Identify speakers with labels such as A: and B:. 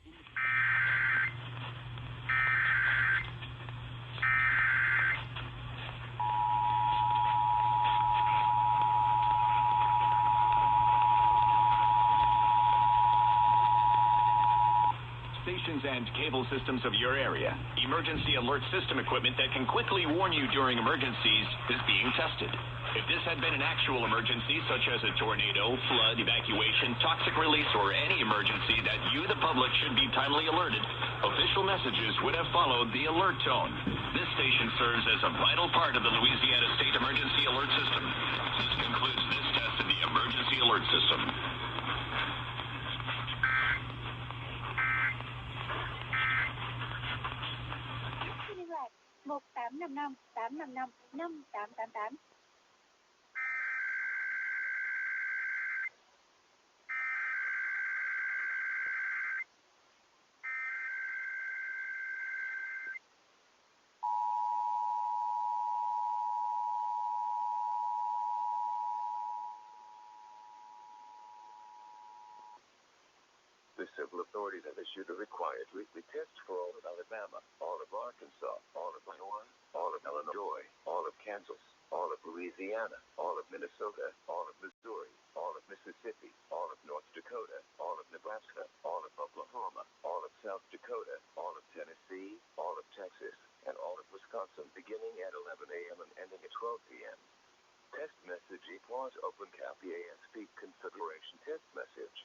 A: Stations and cable systems of your area. Emergency alert system equipment that can quickly warn you during emergencies is being tested. If this had been an actual emergency, such as a tornado, flood, evacuation, toxic release, or any emergency that you, the public, should be timely alerted, official messages would have followed the alert tone. This station serves as a vital part of the Louisiana State Emergency Alert System. This concludes this test of the Emergency Alert System.
B: Liên lạc 1855 855 5888.
C: The civil authorities have issued a required weekly test for all of Alabama, all of Arkansas, all of Iowa, all of Illinois, all of Kansas, all of Louisiana, all of Minnesota, all of Missouri, all of Mississippi, all of North Dakota, all of Nebraska, all of Oklahoma, all of South Dakota, all of Tennessee, all of Texas, and all of Wisconsin, beginning at 11 a.m. and ending at 12 p.m. Test message equals open cap EAS configuration test message.